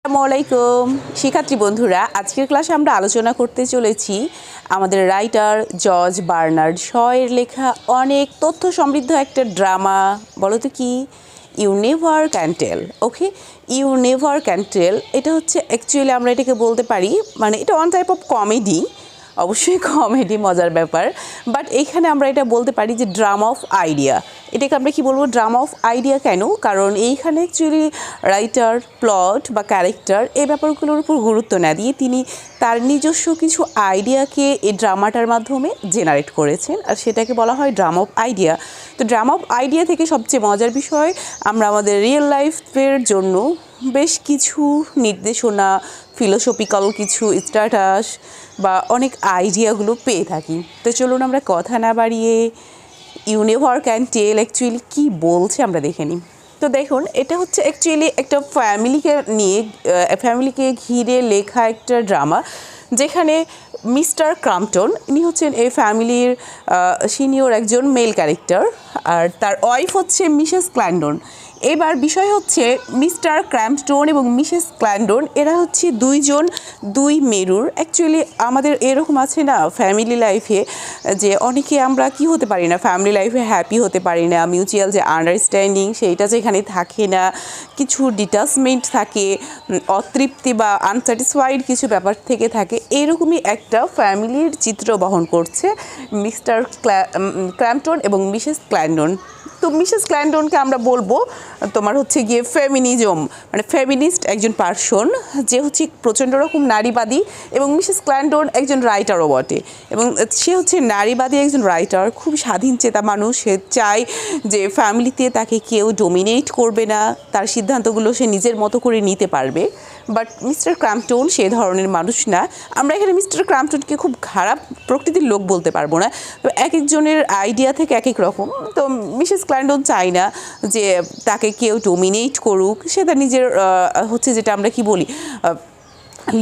আসসালামু আলাইকুম শিক্ষার্থী বন্ধুরা, আজকের ক্লাসে আমরা আলোচনা করতে চলেছি আমাদের রাইটার জর্জ বার্নার্ড শ এর লেখা অনেক তথ্য সমৃদ্ধ একটা ড্রামা। বলো তো কি? You never can tell. Okay, you never can tell এটা হচ্ছে অ্যাকচুয়ালি আমরা এটাকে বলতে পারি, মানে এটা ওয়ান টাইপ অফ কমেডি, অবশ্যই কমেডি, মজার ব্যাপার। বাট এইখানে আমরা এটা বলতে পারি যে ড্রামা অফ আইডিয়া। এটাকে আমরা কি বলবো? Drama of idea. কেন? কারণ এইখানে অ্যাকচুয়ালি রাইটার প্লট বা ক্যারেক্টার এই ব্যাপারগুলোর উপর গুরুত্ব না দিয়ে তিনি তার নিজস্ব কিছু আইডিয়াকে এই ড্রামাটার মাধ্যমে জেনারেট করেছেন, আর সেটাকে বলা হয় ড্রামা অফ আইডিয়া। তো ড্রামা অফ আইডিয়া থেকে সবচেয়ে মজার বিষয়, আমরা আমাদের রিয়েল লাইফের জন্য বেশ কিছু নির্দেশনা, ফিলোসফিক্যাল কিছু স্ট্যাটাস বা অনেক আইডিয়াগুলো পেয়ে থাকি। তো চলুন আমরা কথা না বাড়িয়ে you never can tell actually কী বলছে আমরা দেখে নিই। তো দেখুন, এটা হচ্ছে অ্যাকচুয়ালি একটা ফ্যামিলিকে ঘিরে লেখা একটা ড্রামা, যেখানে মিস্টার ক্রাম্পটন ইনি হচ্ছেন এই ফ্যামিলির সিনিয়র একজন মেল ক্যারেক্টার, আর তার ওয়াইফ হচ্ছে মিসেস ক্ল্যান্ডন। এবার বিষয় হচ্ছে মিস্টার ক্র্যাম্পটন এবং মিসেস ক্ল্যান্ডন এরা হচ্ছে দুই মেরুর। অ্যাকচুয়ালি আমাদের এরকম আছে না ফ্যামিলি লাইফে, যে অনেকে আমরা কি হতে পারি না, ফ্যামিলি লাইফে হ্যাপি হতে পারি না, মিউচুয়াল যে আন্ডারস্ট্যান্ডিং সেইটা যেখানে থাকে না, কিছু ডিটাচমেন্ট থাকে, অতৃপ্তি বা আনস্যাটিসফাইড কিছু ব্যাপার থেকে থাকে। এইরকমই একটা ফ্যামিলির চিত্র বহন করছে মিস্টার ক্র্যাম্পটন এবং মিসেস ক্ল্যান্ডন। তো মিসেস ক্ল্যান্ডনকে আমরা বলবো তোমার হচ্ছে গিয়ে ফেমিনিজম, মানে ফেমিনিস্ট একজন পার্সন, যে হচ্ছে প্রচণ্ড রকম নারীবাদী, এবং মিসেস ক্ল্যান্ডন একজন রাইটারও বটে, এবং সে হচ্ছে নারীবাদী একজন রাইটার, খুব স্বাধীন চেতা মানুষ। সে চায় যে ফ্যামিলিতে তাকে কেউ ডোমিনেট করবে না, তার সিদ্ধান্তগুলো সে নিজের মতো করে নিতে পারবে। বাট মিস্টার ক্র্যাম্পটন সে ধরনের মানুষ না। আমরা এখানে মিস্টার ক্র্যাম্পটনকে খুব খারাপ প্রকৃতির লোক বলতে পারবো না, তো এক একজনের আইডিয়া থেকে এক এক রকম। তো মিসেস ক্ল্যান্ডন চায় না যে তাকে কেউ ডোমিনেট করুক, সে তার নিজের হচ্ছে যেটা আমরা কি বলি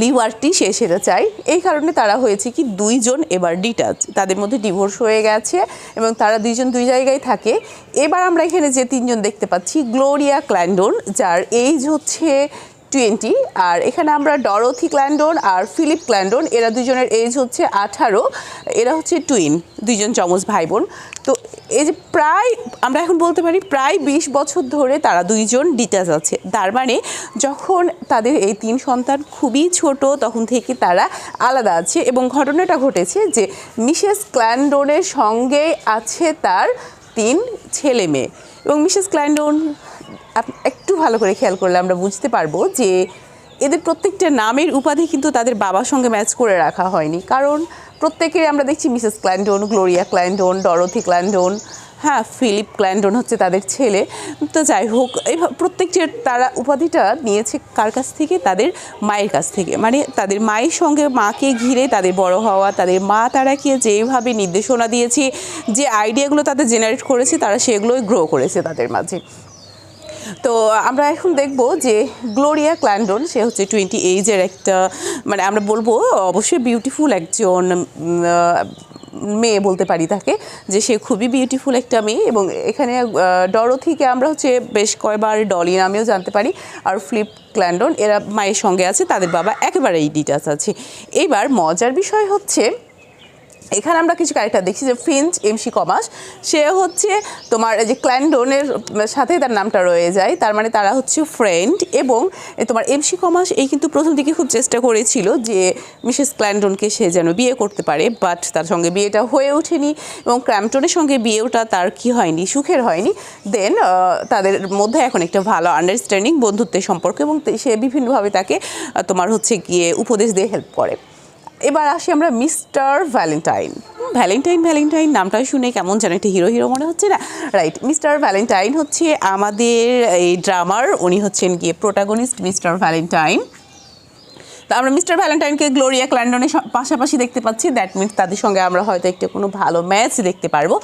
লিবার্টি, সে সেটা চাই। এই কারণে তারা হয়েছে কি দুইজন এবার ডিটাচ, তাদের মধ্যে ডিভোর্স হয়ে গেছে এবং তারা দুইজন দুই জায়গায় থাকে। এবার আমরা এখানে যে তিনজন দেখতে পাচ্ছি, গ্লোরিয়া ক্ল্যান্ডন যার এজ হচ্ছে 20, আর এখানে আমরা ডরোথি ক্ল্যান্ডন আর ফিলিপ ক্ল্যান্ডন এরা দুজনের এজ হচ্ছে 18। এরা হচ্ছে টুইন, দুইজন যমজ ভাই বোন। তো এই যে প্রায় আমরা এখন বলতে পারি প্রায় 20 বছর ধরে তারা দুইজন ডিটাচ আছে। তার মানে যখন তাদের এই 3 সন্তান খুবই ছোট তখন থেকে তারা আলাদা আছে, এবং ঘটনাটা ঘটেছে যে মিসেস ক্ল্যান্ডনের সঙ্গে আছে তার 3 ছেলে মেয়ে। এবং মিসেস ক্ল্যান্ডন একটু ভালো করে খেয়াল করলে আমরা বুঝতে পারবো যে এদের প্রত্যেকটা নামের উপাধি কিন্তু তাদের বাবার সঙ্গে ম্যাচ করে রাখা হয়নি, কারণ প্রত্যেকের আমরা দেখছি মিসেস ক্ল্যান্ডন, গ্লোরিয়া ক্ল্যান্ডন, ডরোথি ক্ল্যান্ডন, হ্যাঁ ফিলিপ ক্ল্যান্ডন হচ্ছে তাদের ছেলে। তো যাই হোক, এই প্রত্যেকটা তারা উপাধিটা নিয়েছে কার কাছ থেকে? তাদের মায়ের কাছ থেকে। মানে তাদের মায়ের সঙ্গে, মাকে ঘিরে তাদের বড় হওয়া, তাদের মা তারাকে যেভাবে নির্দেশনা দিয়েছে, যে আইডিয়াগুলো তাদের জেনারেট করেছে, তারা সেগুলোই গ্রো করেছে তাদের মাঝে। তো আমরা এখন দেখব যে গ্লোরিয়া ক্ল্যান্ডন সে হচ্ছে 20 এজের একটা, মানে আমরা বলবো অবশ্যই বিউটিফুল একজন মেয়ে বলতে পারি তাকে, যে সে খুবই বিউটিফুল একটা মেয়ে। এবং এখানে ডরোথিকে আমরা হচ্ছে বেশ কয়বার ডলি নামেও জানতে পারি, আর ফিলিপ ক্ল্যান্ডন এরা মায়ের সঙ্গে আছে, তাদের বাবা একেবারেই ডিটাচ আছে। এবার মজার বিষয় হচ্ছে এখানে আমরা কিছু ক্যারেক্টার দেখছি, যে ফিঞ্চ এমসি কমাস, সে হচ্ছে তোমার যে ক্ল্যান্ডনের সাথে তার নামটা রয়ে যায়, তার মানে তারা হচ্ছে ফ্রেন্ড। এবং তোমার এমসি কমাস এই কিন্তু প্রথম দিকে খুব চেষ্টা করেছিল যে মিসেস ক্ল্যান্ডনকে সে যেন বিয়ে করতে পারে, বাট তার সঙ্গে বিয়েটা হয়ে ওঠেনি, এবং ক্র্যাম্পটনের সঙ্গে বিয়েটা তার কি হয়নি, সুখের হয়নি। দেন তাদের মধ্যে এখন একটা ভালো আন্ডারস্ট্যান্ডিং, বন্ধুত্বের সম্পর্ক, এবং সে বিভিন্নভাবে তাকে তোমার হচ্ছে গিয়ে উপদেশ দিয়ে হেল্প করে। এবার আসি আমরা মিস্টার ভ্যালেন্টাইন। ভ্যালেন্টাইন নামটা শুনে কেমন যেন একটা হিরো মনে হচ্ছে না? রাইট, মিস্টার ভ্যালেন্টাইন হচ্ছে আমাদের এই ড্রামার, উনি হচ্ছেন গিয়ে প্রোটাগনিস্ট মিস্টার ভ্যালেন্টাইন। তো আমরা মিস্টার ভ্যালেন্টাইনকে গ্লোরিয়া ক্ল্যান্ডনের পাশাপাশি দেখতে পাচ্ছি, দ্যাট মিনস তাদের সঙ্গে আমরা হয়তো একটা কোনো ভালো ম্যাচ দেখতে পারবো।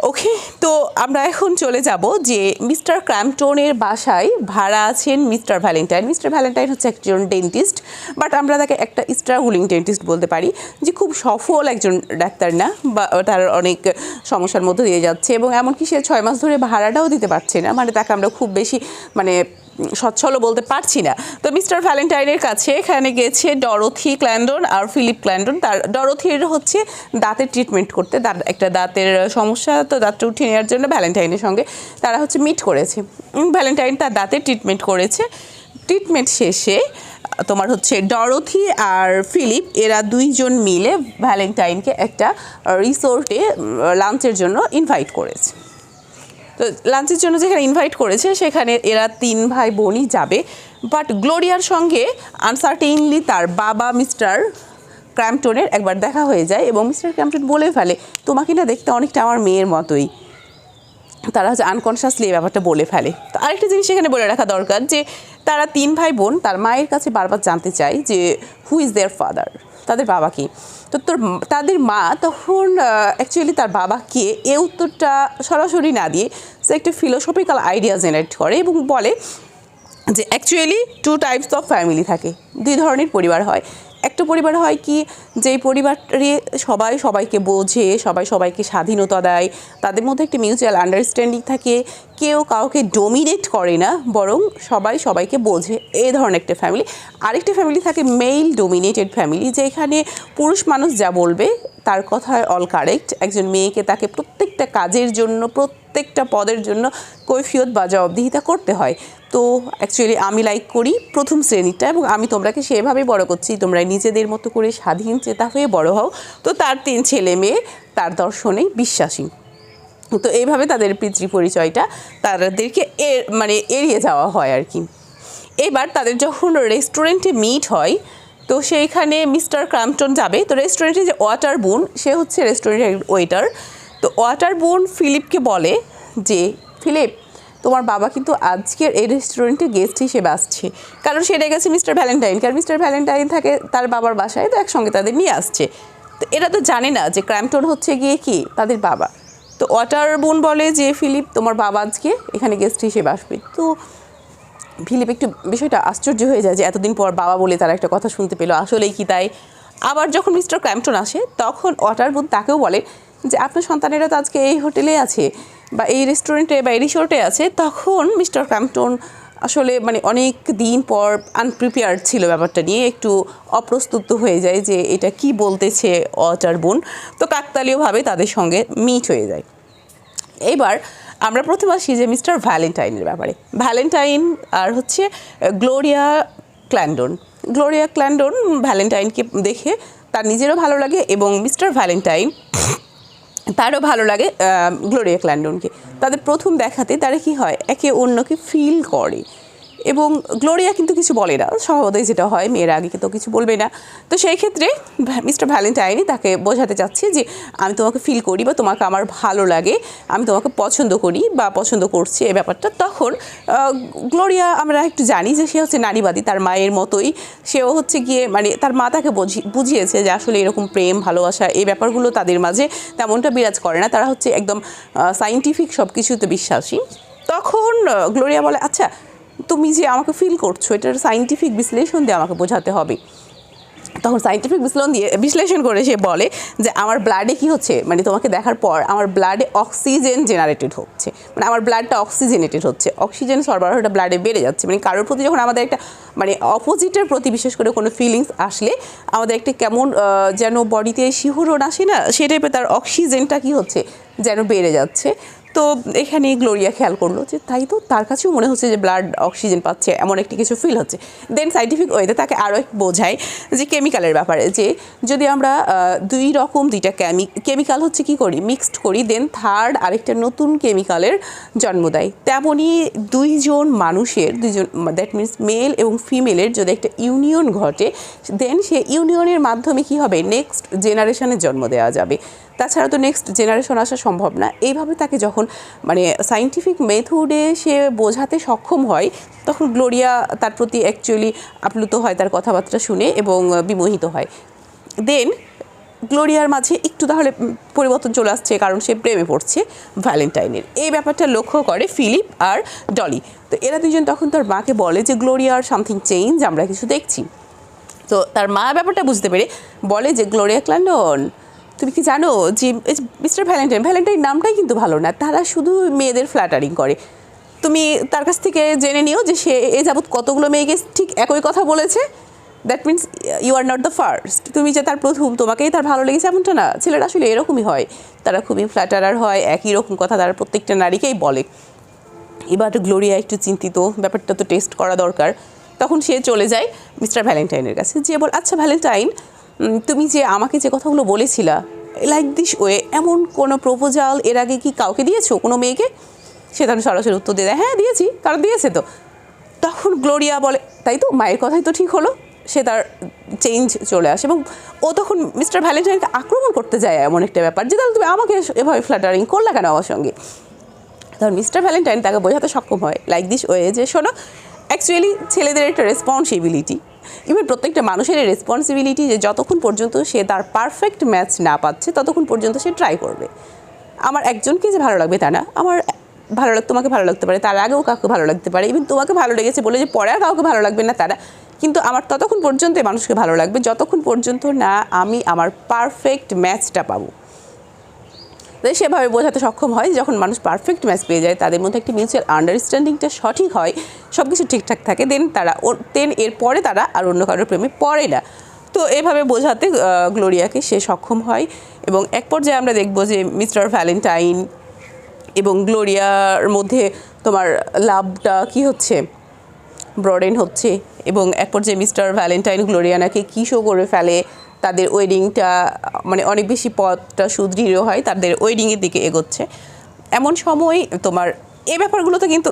ওকে, তো আমরা এখন চলে যাব যে মিস্টার ক্র্যাম্পটনের বাসায় ভাড়া আছেন মিস্টার ভ্যালেন্টাইন। মিস্টার ভ্যালেন্টাইন হচ্ছে একজন ডেন্টিস্ট, বাট আমরা তাকে একটা স্ট্রাগলিং ডেন্টিস্ট বলতে পারি, যে খুব সফল একজন ডাক্তার না, বা তার অনেক সমস্যার মধ্যে দিয়ে যাচ্ছে, এবং এমনকি সে 6 মাস ধরে ভাড়াটাও দিতে পারছে না। মানে তাকে আমরা খুব বেশি মানে সচ্ছলও বলতে পারছি না। তো মিস্টার ভ্যালেন্টাইনের কাছে এখানে গেছে ডরোথি ক্ল্যান্ডন আর ফিলিপ ক্ল্যান্ডন। তার ডরোথির হচ্ছে দাঁতের ট্রিটমেন্ট করতে, তার একটা দাঁতের সমস্যা, তো দাঁতটা উঠিয়ে নেওয়ার জন্য ভ্যালেন্টাইনের সঙ্গে তারা হচ্ছে মিট করেছে। ভ্যালেন্টাইন তার দাঁতের ট্রিটমেন্ট করেছে। ট্রিটমেন্ট শেষে তোমার হচ্ছে ডরোথি আর ফিলিপ এরা দুইজন মিলে ভ্যালেন্টাইনকে একটা রিসোর্টে লাঞ্চের জন্য ইনভাইট করেছে। তো লাঞ্চের জন্য যেখানে ইনভাইট করেছে সেখানে এরা 3 ভাই বোনই যাবে। বাট গ্লোরিয়ার সঙ্গে আনসার্টেইনলি তার বাবা মিস্টার ক্র্যাম্পটনের একবার দেখা হয়ে যায় এবং মিস্টার ক্র্যাম্পটন বলে ফেলে, তোমাকে না দেখতে অনেকটা আমার মেয়ের মতোই। তারা হচ্ছে আনকনশাসলি এই ব্যাপারটা বলে ফেলে। তো আরেকটা জিনিস এখানে বলে রাখা দরকার যে তারা 3 ভাই বোন তার মায়ের কাছে বারবার জানতে চায় যে হু ইজ দেয়ার ফাদার, তাদের বাবা কি। তো তাদের মা তখন অ্যাকচুয়ালি তার বাবা কে এই উত্তরটা সরাসরি না দিয়ে সে একটা ফিলোসফিক্যাল আইডিয়া জেনারেট করে এবং বলে যে অ্যাকচুয়ালি 2 টাইপস অফ ফ্যামিলি থাকে, 2 ধরনের পরিবার হয়। একটা পরিবার হয় কি যেই পরিবারে সবাই সবাইকে বোঝে, সবাই সবাইকে স্বাধীনতা দেয়, তাদের মধ্যে একটা মিউচুয়াল আন্ডারস্ট্যান্ডিং থাকে, কেউ কাউকে ডোমিনেট করে না বরং সবাই সবাইকে বোঝে, এই ধরনের একটা ফ্যামিলি। আরেকটা ফ্যামিলি থাকে মেল ডোমিনেটেড ফ্যামিলি, যেখানে পুরুষ মানুষ যা বলবে তার কথায় অল কারেক্ট। একজন মেয়েকে তাকে প্রত্যেকটা কাজের জন্য, প্রত্যেকটা পদের জন্য কৈফিয়ত বা জবাবদিহিতা করতে হয়। তো অ্যাকচুয়ালি আমি লাইক করি প্রথম শ্রেণীটা এবং আমি তোমরাকে সেভাবেই বড় করছি, তোমরা নিজেদের মতো করে স্বাধীন চেতা হয়ে বড় হও। তো তার 3 ছেলে মেয়ে তার দর্শনেই বিশ্বাসী। তো এইভাবে তাদের পিতৃ পরিচয়টা তাদেরকে এড়িয়ে যাওয়া হয় আর কি। এবার তাদের যখন রেস্টুরেন্টে মিট হয় তো সেইখানে মিস্টার ক্র্যাম্পটন যাবে। তো রেস্টুরেন্টে যে ওয়াটার বুন, সে হচ্ছে রেস্টুরেন্টের ওয়েটার। তো ওয়াটার বুন ফিলিপকে বলে যে ফিলিপ, তোমার বাবা কিন্তু আজকের এই রেস্টুরেন্টে গেস্ট হিসেবে আসছে, কারণ সে ডেকেছে মিস্টার ভ্যালেন্টাইন, কারণ মিস্টার ভ্যালেন্টাইন থাকে তার বাবার বাসায়, তো একসঙ্গে তাদের নিয়ে আসছে। তো এরা তো জানে না যে ক্র্যাম্পটন হচ্ছে গিয়ে কি তাদের বাবা। তো ওয়াটার বুন বলে যে ফিলিপ, তোমার বাবা আজকে এখানে গেস্ট হিসেবে আসবে। তো ফিলিপ একটু বিষয়টা আশ্চর্য হয়ে যায় যে এতদিন পর বাবা বলে তারা একটা কথা শুনতে পেলো, আসলেই কি তাই। আবার যখন মিস্টার ক্র্যাম্পটন আসে তখন ওয়াটার বুন তাকেও বলে যে আপনার সন্তানেরা তো আজকে এই হোটেলে আছে বা এই রেস্টুরেন্টে বা এই রিসোর্টে আছে। তখন মিস্টার ক্র্যাম্পটন আসলে অনেক দিন পর আনপ্রিপেয়ার্ড ছিল ব্যাপারটা নিয়ে, একটু অপ্রস্তুত হয়ে যায় যে এটা কি বলতেছে ওয়াটার বুন। তো কাকতালীয়ভাবে তাদের সঙ্গে মিট হয়ে যায়। এবার আমরা প্রথমে আসি যে মিস্টার ভ্যালেন্টাইনের ব্যাপারে। ভ্যালেন্টাইন আর হচ্ছে গ্লোরিয়া ক্ল্যান্ডন। গ্লোরিয়া ক্ল্যান্ডন ভ্যালেন্টাইনকে দেখে তার নিজেরও ভালো লাগে এবং মিস্টার ভ্যালেন্টাইন তারও ভালো লাগে গ্লোরিয়া ক্ল্যান্ডনকে। তাদের প্রথম দেখাতে তারা কি হয়, একে অন্যকে ফিল করে এবং গ্লোরিয়া কিন্তু কিছু বলে না, স্বভাবতই যেটা হয়, মেয়েরা আগে তো কিছু বলবে না। তো সেই ক্ষেত্রে মিস্টার ভ্যালেন্টাইনই তাকে বোঝাতে চাচ্ছে যে আমি তোমাকে ফিল করি বা তোমাকে আমার ভালো লাগে, আমি তোমাকে পছন্দ করি বা পছন্দ করছি এই ব্যাপারটা। তখন গ্লোরিয়া আমরা একটু জানি যে সে হচ্ছে নারীবাদী, তার মায়ের মতোই সেও হচ্ছে গিয়ে তার মা তাকে বুঝিয়েছে যে আসলে এরকম প্রেম ভালোবাসা এই ব্যাপারগুলো তাদের মাঝে তেমনটা বিরাজ করে না, তারা হচ্ছে একদম সায়েন্টিফিক সব কিছুতে বিশ্বাসী। তখন গ্লোরিয়া বলে, আচ্ছা তুমি যে আমাকে ফিল করছো এটার সায়েন্টিফিক বিশ্লেষণ দিয়ে আমাকে বোঝাতে হবে। তখন সায়েন্টিফিক বিশ্লেষণ করে সে বলে যে আমার ব্লাডে কি হচ্ছে, তোমাকে দেখার পর আমার ব্লাডে অক্সিজেন জেনারেটেড হচ্ছে, আমার ব্লাডটা অক্সিজেনেটেড হচ্ছে, অক্সিজেন সরবরাহটা ব্লাডে বেড়ে যাচ্ছে। কারোর প্রতি যখন আমাদের একটা অপোজিটের প্রতি বিশেষ করে কোনো ফিলিংস আসলে আমাদের একটা কেমন যেন বডিতে শিহরণ আসে না, সেই টাইপের তার অক্সিজেনটা কি হচ্ছে যেন বেড়ে যাচ্ছে। তো এখানে গ্লোরিয়া খেয়াল করলো যে তাই তো, তার কাছেও মনে হচ্ছে যে ব্লাড অক্সিজেন পাচ্ছে, এমন একটি কিছু ফিল হচ্ছে। দেন সাইন্টিফিক ওয়েতে তাকে আরও এক বোঝায় যে কেমিক্যালের ব্যাপারে, যে যদি আমরা দুইটা কেমিক্যাল হচ্ছে কি করি, মিক্সড করি, দেন থার্ড আরেকটা নতুন কেমিক্যালের জন্ম দেয়। তেমনই দুইজন দ্যাট মিনস মেল এবং ফিমেলের যদি একটা ইউনিয়ন ঘটে, দেন সে ইউনিয়নের মাধ্যমে কি হবে, নেক্সট জেনারেশনের জন্ম দেওয়া যাবে। তাছাড়া তো নেক্সট জেনারেশন আসা সম্ভব না। এইভাবে তাকে যখন সায়েন্টিফিক মেথডে সে বোঝাতে সক্ষম হয়, তখন গ্লোরিয়া তার প্রতি অ্যাকচুয়ালি আপ্লুত হয় তার কথাবার্তা শুনে এবং বিমোহিত হয়। দেন গ্লোরিয়ার মাঝে একটু তাহলে পরিবর্তন চলে আসছে, কারণ সে প্রেমে পড়ছে ভ্যালেন্টাইনের। এই ব্যাপারটা লক্ষ্য করে ফিলিপ আর ডলি। তো এরা দুজন তখন তার মাকে বলে যে গ্লোরিয়ার সামথিং চেঞ্জ, আমরা কিছু দেখছি। তো তার মা ব্যাপারটা বুঝতে পেরে বলে যে গ্লোরিয়া ক্ল্যান্ডন, তুমি কি জানো যে মিস্টার ভ্যালেন্টাইন নামটাই কিন্তু ভালো না, তারা শুধু মেয়েদের ফ্ল্যাটারিং করে। তুমি তার কাছ থেকে জেনে নিও যে সে এ যাবৎ কতগুলো মেয়েকে ঠিক একই কথা বলেছে। That means you are not the first, তুমি যে তার প্রথম, তোমাকেই তার ভালো লেগেছে এমনটা না। ছেলেরা আসলে এরকমই হয়, তারা খুবই ফ্ল্যাটারার হয়, একই রকম কথা তারা প্রত্যেকটা নারীকেই বলে। এবার গ্লোরিয়া একটু চিন্তিত, ব্যাপারটা তো টেস্ট করা দরকার। তখন সে চলে যায় মিস্টার ভ্যালেন্টাইনের কাছে, যে বল আচ্ছা ভ্যালেন্টাইন, তুমি যে আমাকে যে কথাগুলো বলেছিলা লাইক দিস ওয়ে, এমন কোনো প্রপোজাল এর আগে কি কাউকে দিয়েছো, কোনো মেয়েকে? সে তখন সরাসরি উত্তর দিয়ে দেয়, হ্যাঁ দিয়েছি, কারণ দিয়েছে তো। তখন গ্লোরিয়া বলে, তাই তো, মায়ের কথাই তো ঠিক হলো। সে তার চেঞ্জ চলে আসে এবং ও তখন মিস্টার ভ্যালেন্টাইনকে আক্রমণ করতে যায়, এমন একটা ব্যাপার যে তাহলে তুমি আমাকে এভাবে ফ্ল্যাটারিং করলা কেন আমার সঙ্গে। তখন মিস্টার ভ্যালেন্টাইন তাকে বোঝাতে সক্ষম হয় লাইক দিস ওয়ে, যে শোনো, অ্যাকচুয়ালি ছেলেদের একটা রেসপন্সিবিলিটি, ইভেন প্রত্যেকটা মানুষের রেসপন্সিবিলিটি, যে যতক্ষণ পর্যন্ত সে তার পারফেক্ট ম্যাচ না পাচ্ছে ততক্ষণ পর্যন্ত সে ট্রাই করবে। আমার একজনকে যে ভালো লাগবে তা না, আমার ভালো তোমাকে ভালো লাগতে পারে, তার আগেও কাউকে ভালো লাগতে পারে, ইভেন তোমাকে ভালো লেগেছে বলে যে পরে আর কাউকে ভালো লাগবে না তারা, কিন্তু আমার ততক্ষণ পর্যন্ত মানুষকে ভালো লাগবে যতক্ষণ পর্যন্ত না আমি আমার পারফেক্ট ম্যাচটা পাবো। সেভাবে বোঝাতে সক্ষম হয়, যখন মানুষ পারফেক্ট ম্যাচ পেয়ে যায়, তাদের মধ্যে একটি মিউচুয়াল আন্ডারস্ট্যান্ডিংটা সঠিক হয়, সব কিছু ঠিকঠাক থাকে, দেন এরপরে তারা আর অন্য কারোর প্রেমে পড়ে না। তো এভাবে বোঝাতে গ্লোরিয়াকে সে সক্ষম হয় এবং এক পর্যায়ে আমরা দেখব যে মিস্টার ভ্যালেন্টাইন এবং গ্লোরিয়ার মধ্যে তোমার লাভটা কি হচ্ছে, ব্রডেন হচ্ছে এবং এক পর্যায়ে মিস্টার ভ্যালেন্টাইন গ্লোরিয়ানাকে কিসও করে ফেলে। তাদের ওয়েডিংটা মানে অনেক বেশি পথটা সুদৃঢ় হয়, তাদের ওয়েডিংয়ের দিকে এগোচ্ছে। এমন সময় তোমার এই ব্যাপারগুলোতে কিন্তু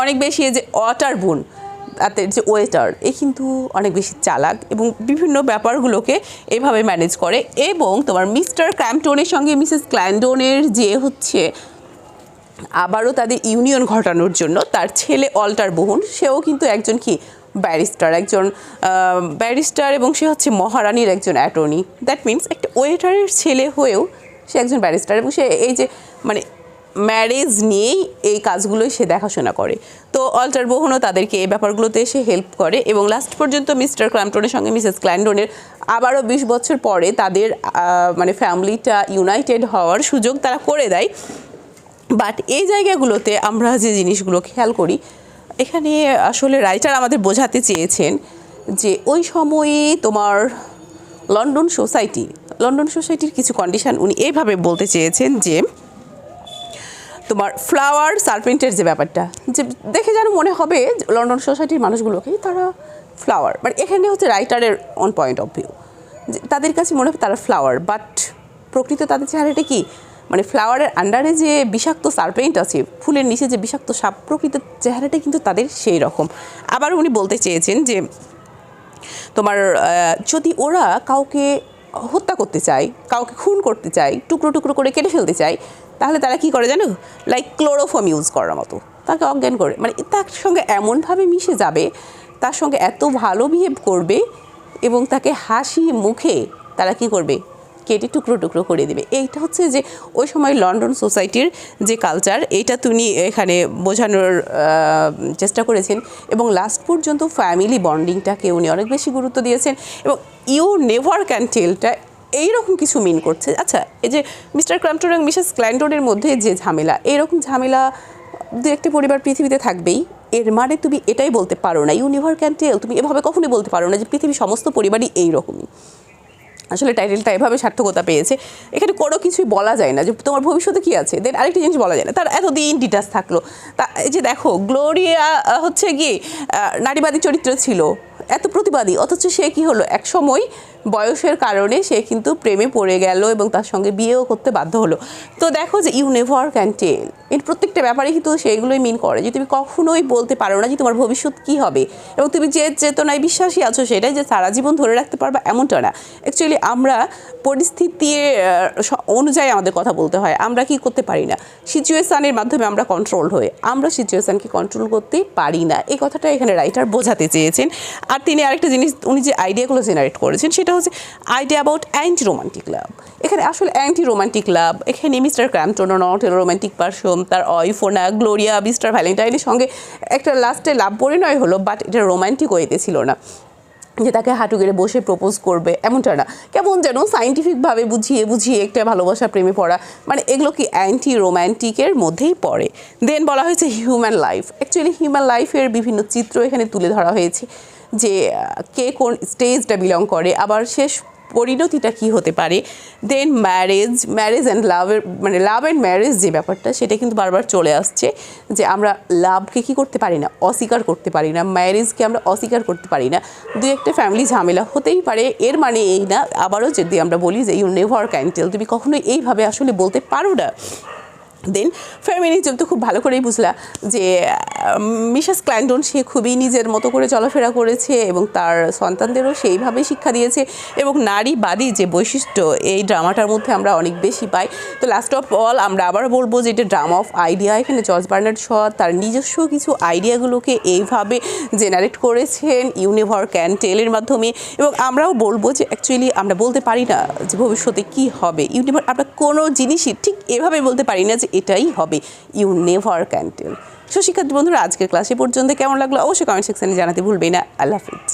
অনেক বেশি, যে ওয়াটার বোন তাদের যে ওয়েটার, এ কিন্তু অনেক বেশি চালাক এবং বিভিন্ন ব্যাপারগুলোকে এভাবে ম্যানেজ করে। এবং তোমার মিস্টার ক্র্যাম্পটনের সঙ্গে মিসেস ক্ল্যান্ডনের যে হচ্ছে আবারও তাদের ইউনিয়ন ঘটানোর জন্য তার ছেলে অল্টার বোহন, সেও কিন্তু একজন কি একজন ব্যারিস্টার এবং সে হচ্ছে মহারানীর একজন অ্যাটর্নি। দ্যাট মিনস একটা ওয়েটারের ছেলে হয়েও সে একজন ব্যারিস্টার এবং সে এই যে মানে ম্যারেজ নিয়েই এই কাজগুলোই সে দেখাশোনা করে। তো অল্টার বোহনও তাদেরকে এই ব্যাপারগুলোতে এসে হেল্প করে এবং লাস্ট পর্যন্ত মিস্টার ক্র্যাম্পটনের সঙ্গে মিসেস ক্ল্যান্ডনের আবারও 20 বছর পরে তাদের মানে ফ্যামিলিটা ইউনাইটেড হওয়ার সুযোগ তারা করে দেয়। বাট এই জায়গাগুলোতে আমরা যে জিনিসগুলো খেয়াল করি, এখানে আসলে রাইটার আমাদের বোঝাতে চেয়েছেন যে ওই সময়ে তোমার লন্ডন সোসাইটির কিছু কন্ডিশন উনি এইভাবে বলতে চেয়েছেন যে তোমার ফ্লাওয়ার সার্পেন্টের যে ব্যাপারটা, যে দেখে যেন মনে হবে লন্ডন সোসাইটির মানুষগুলোকে তারা ফ্লাওয়ার, বাট এখানে হচ্ছে রাইটারের অন পয়েন্ট অফ ভিউ, যে তাদের কাছে মনে হবে তারা ফ্লাওয়ার, বাট প্রকৃত তাদের চেহারাটা কি, মানে ফ্লাওয়ারের আন্ডারে যে বিষাক্ত সার্পেন্ট আছে, ফুলের নিচে যে বিষাক্ত সাপ, প্রকৃত চেহারাটা কিন্তু তাদের সেই রকম। আবার উনি বলতে চেয়েছেন যে তোমার যদি ওরা কাউকে হত্যা করতে চায়, কাউকে খুন করতে চায়, টুকরো টুকরো করে কেটে ফেলতে চায়, তাহলে তারা কি করে জানো, লাইক ক্লোরোফর্ম ইউজ করার মতো তাকে অজ্ঞান করে, মানে তার সঙ্গে এমনভাবে মিশে যাবে, তার সঙ্গে এত ভালো বিহেভ করবে এবং তাকে হাসি মুখে তারা কি করবে, কেটে টুকরো টুকরো করে দেবে। এইটা হচ্ছে যে ওই সময় লন্ডন সোসাইটির যে কালচার, এইটা তিনি এখানে বোঝানোর চেষ্টা করেছেন এবং লাস্ট পর্যন্ত ফ্যামিলি বন্ডিংটাকে উনি অনেক বেশি গুরুত্ব দিয়েছেন এবং ইউ নেভার ক্যান টেলটা এইরকম কিছু মিন করছে। আচ্ছা, এই যে মিস্টার ক্র্যাম্পটন এবং মিসেস ক্ল্যান্ডনের মধ্যে যে ঝামেলা, এইরকম ঝামেলা দু একটি পরিবার পৃথিবীতে থাকবেই, এর মানে তুমি এটাই বলতে পারো না, ইউ নেভার ক্যান টেল, তুমি এভাবে কখনোই বলতে পারো না যে পৃথিবীর সমস্ত পরিবারই এইরকমই। আসলে টাইটেলটা এভাবে সার্থকতা পেয়েছে, এখানে কোনো কিছুই বলা যায় না যে তোমার ভবিষ্যতে কী আছে। দেন আরেকটি জিনিস বলা যায় না, তার এতদিন ডিটাচ থাকলো, তা এই যে দেখো গ্লোরিয়া হচ্ছে গিয়ে নারীবাদী চরিত্র ছিল, এত প্রতিবাদী, অথচ সে কি হলো, এক সময় বয়সের কারণে সে কিন্তু প্রেমে পড়ে গেল এবং তার সঙ্গে বিয়েও করতে বাধ্য হলো। তো দেখো যে ইউ নেভার ক্যান টেল, এর প্রত্যেকটা ব্যাপারে কিন্তু সেইগুলোই মিন করে যে তুমি কখনোই বলতে পারো না যে তোমার ভবিষ্যৎ কী হবে এবং তুমি যে চেতনায় বিশ্বাসী আছো সেটাই যে সারা জীবন ধরে রাখতে পারবা এমনটা না। অ্যাকচুয়ালি আমরা পরিস্থিতির অনুযায়ী আমাদের কথা বলতে হয়, আমরা কি করতে পারি না, সিচুয়েশানের মাধ্যমে আমরা কন্ট্রোল হয়ে আমরা সিচুয়েশানকে কন্ট্রোল করতে পারি না, এই কথাটা এখানে রাইটার বোঝাতে চেয়েছেন। আর তিনি আরেকটা জিনিস উনি যে আইডিয়াগুলো জেনারেট করেছেন সেটা হচ্ছে idea about anti romantic love. এখানে আসলে অ্যান্টি রোমান্টিক লাভ, এখানে মিস্টার ক্র্যাম্পটনও নট এ রোমান্টিক পারসন, তার ওয়াইফও না, গ্লোরিয়া মিস্টার ভ্যালেন্টাইনের সঙ্গে একটা লাস্টে লাভ পরিণয় হলো, বাট এটা রোমান্টিক ওয়েতে ছিল না। যে তাকে হাঁটু গেড়ে বসে প্রপোজ করবে, এমনটা না, কেমন যেন সাইন্টিফিকভাবে বুঝিয়ে বুঝিয়ে একটা ভালোবাসা প্রেমে পড়া, মানে এগুলো কি অ্যান্টি রোম্যান্টিকের মধ্যেই পড়ে। দেন বলা হয়েছে হিউম্যান লাইফ। অ্যাকচুয়ালি হিউম্যান লাইফের বিভিন্ন চিত্র এখানে তুলে ধরা হয়েছে, যে কে কোন স্টেজটা বিলং করে, আবার শেষ পরিণতিটা কি হতে পারে। দেন ম্যারেজ অ্যান্ড লাভের, মানে লাভ অ্যান্ড ম্যারেজ যে ব্যাপারটা, সেটা কিন্তু বারবার চলে আসছে, যে আমরা লাভকে কি করতে পারি না, অস্বীকার করতে পারি না, ম্যারেজকে আমরা অস্বীকার করতে পারি না। দু একটা ফ্যামিলি ঝামেলা হতেই পারে, এর মানে এই না, আবারও যদি আমরা বলি যে ইউ নেভার ক্যান টেল, তুমি কখনোই এইভাবে আসলে বলতে পারো না। দেন ফেমিনিজম তো খুব ভালো করেই বুঝলা, যে মিসেস ক্ল্যান্ডন সে খুবই নিজের মতো করে চলাফেরা করেছে এবং তার সন্তানদেরও সেইভাবেই শিক্ষা দিয়েছে, এবং নারীবাদী যে বৈশিষ্ট্য এই ড্রামাটার মধ্যে আমরা অনেক বেশি পাই। তো লাস্ট অফ অল আমরা আবার বলবো যে এটা ড্রামা অফ আইডিয়া। এখানে জর্জ বার্নার্ড শ তার নিজস্ব কিছু আইডিয়াগুলোকে এইভাবে জেনারেট করেছেন ইউ নেভার ক্যান টেলের মাধ্যমে, এবং আমরাও বলবো যে অ্যাকচুয়ালি আমরা বলতে পারি না যে ভবিষ্যতে কী হবে, ইউ নেভার, আমরা কোনো জিনিসই ঠিক এভাবে বলতে পারি না যে এটাই হবে, ইউ নেভার ক্যান টেল। শিক্ষার্থী বন্ধুরা, আজকের ক্লাসে পর্যন্ত কেমন লাগলো অবশ্যই কমেন্ট সেকশনে জানাতে ভুলবেই না। আল্লাহ হাফিজ।